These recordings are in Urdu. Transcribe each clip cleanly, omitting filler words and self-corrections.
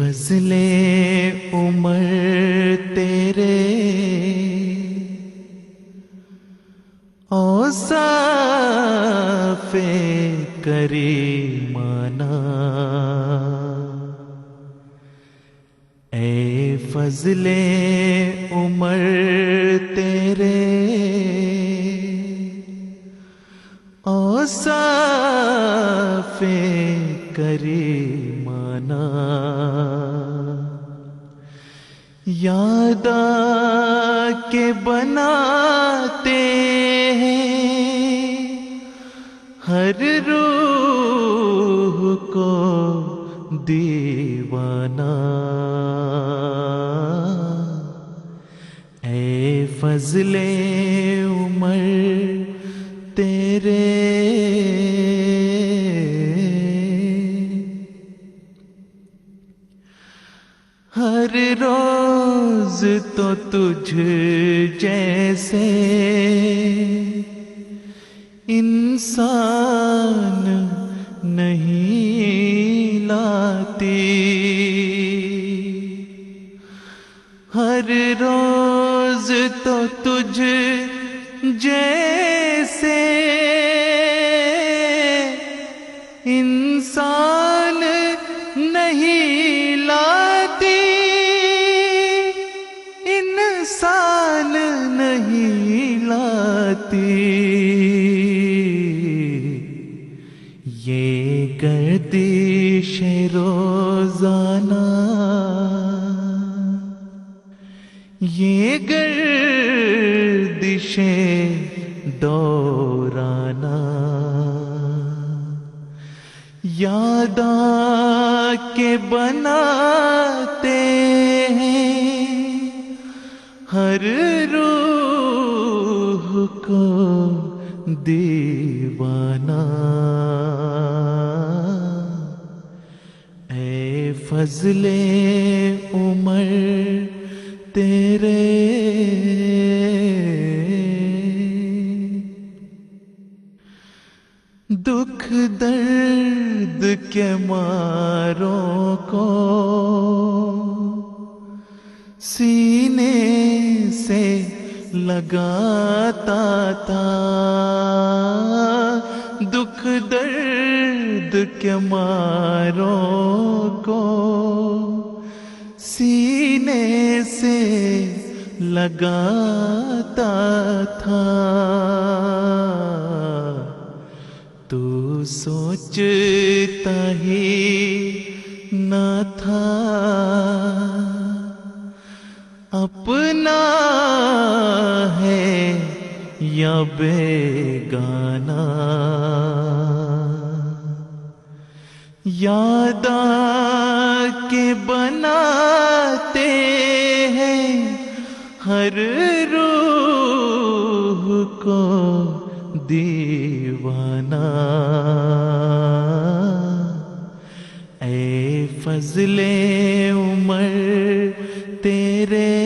فضل عمر تیرے اوصاف کریمانہ، اے فضل عمر تیرے اوصاف کریمانہ، یاد آ کے بناتے ہیں ہر روح کو دیوانہ، اے فضل عمر تیرے ہر روز تو تجھ جیسے انسان نہیں لاتی، ہر روز تو تجھ جیسے انسان نہیں لاتی، انسان نہیں لاتی، یہ گردش روزانہ، یہ گردش دورانہ، یاد آ کے بناتے ہیں ہر روح کو دیوانہ، اے فضل عمر تیرے دکھ درد کے ماروں کو سینے سے لگاتا تھا، دکھ درد کے ماروں کو سینے سے لگاتا تھا، تو سوچتا ہی نہ تھا اپنا ہے یا بیگانہ، یاد آ کے بناتے ہیں ہر روح کو دیوانہ، اے فضل عمر تیرے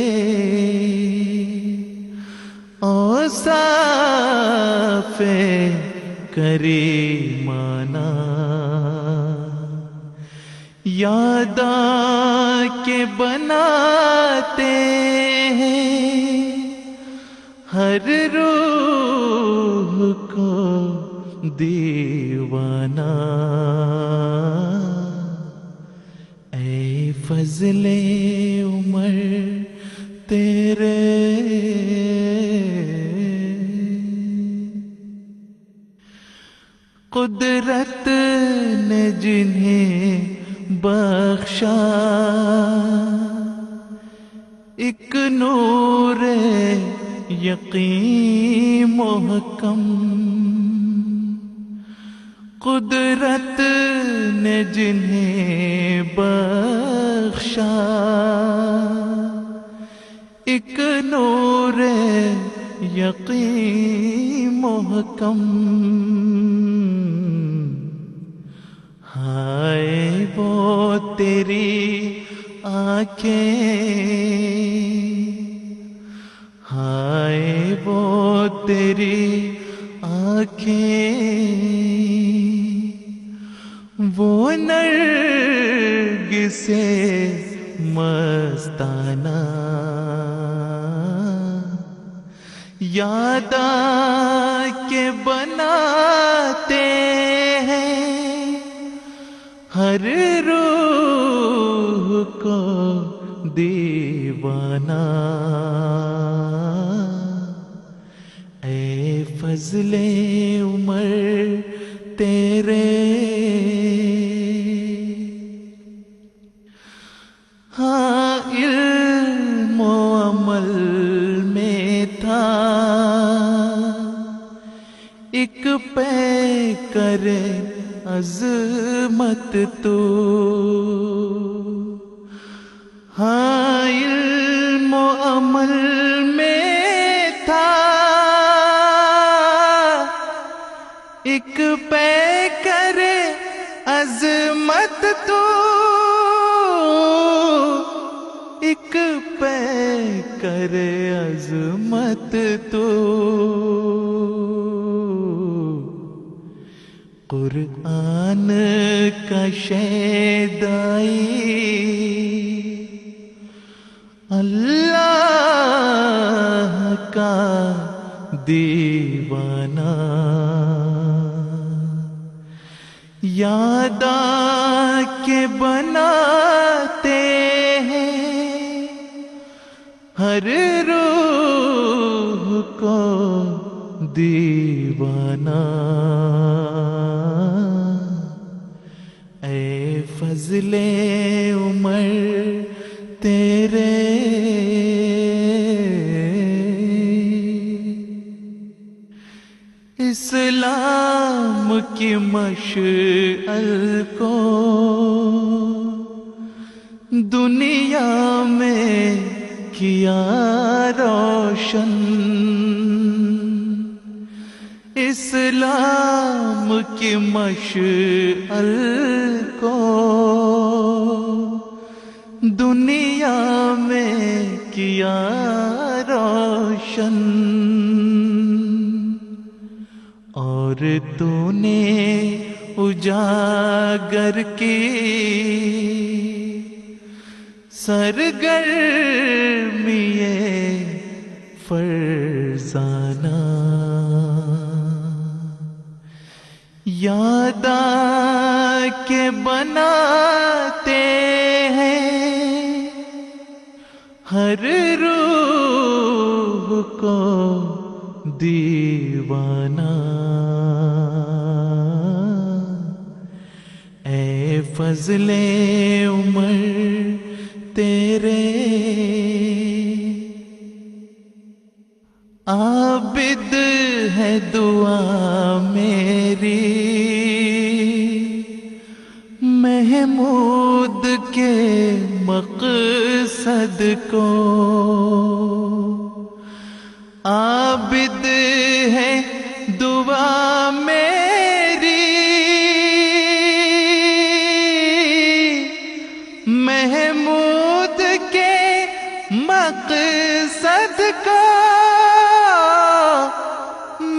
اوصاف کریمانہ، یاد آ کے بناتے ہیں ہر روح کو دیوانہ، اے فضل عمر تیرے قدرت نے جنہیں بخشا ایک نور یقین محکم، قدرت نے جنہیں بخشا ایک نور یقین محکم، ہائے وہ تیری آنکھیں، ہائے وہ تیری آنکھیں، وہ نرگس سے مستانہ یاد آ کے بناتے ہیں ہر روح کو دیوانہ. اے فضل عمر تیرے ہاں علم و عمل میں تھا ایک پے کرے عظمت تو. ہاں علم و عمل میں تھا ایک پے کرے عظمت تو. ایک پے کرے عظمت تو. قرآن کا شیدائی اللہ کا دیوانہ یاد آ کے بناتے ہیں ہر روح کو دیوانہ. اے فضل عمر تیرے اسلام کی مشعل کو دنیا میں کیا روشن. اسلام کی مشعل کو دنیا میں کیا روشن. اور تو نے اجاگر کی سرگرمی فرزانہ یاد آ کے بناتے ہیں ہر روح کو دیوانہ. اے فضل عمر تیرے عابد ہے دعا میری محمود کے مقصد کو. عابد ہے دعا میری محمود کے مقصد کو.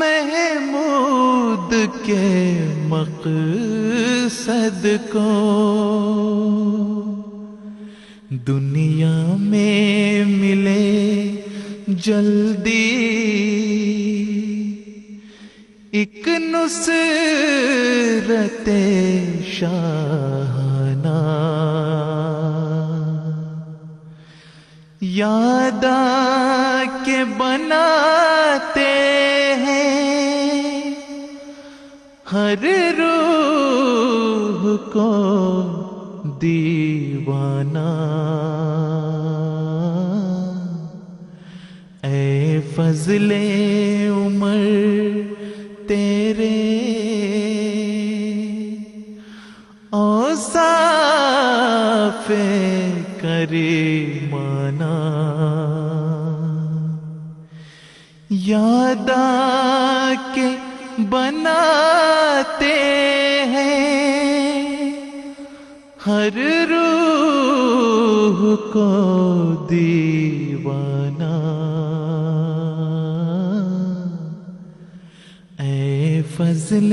محمود کے مقصد کو. دنیا میں ملے جلدی ایک نصرت شاہانہ یاد آ کے بناتے ہیں ہر روح کو دیوانہ. اے فضل عمر تیرے اوصاف کریمانہ یاد آ کے بناتے ہیں ہر روح کو دیوانہ. اے فضل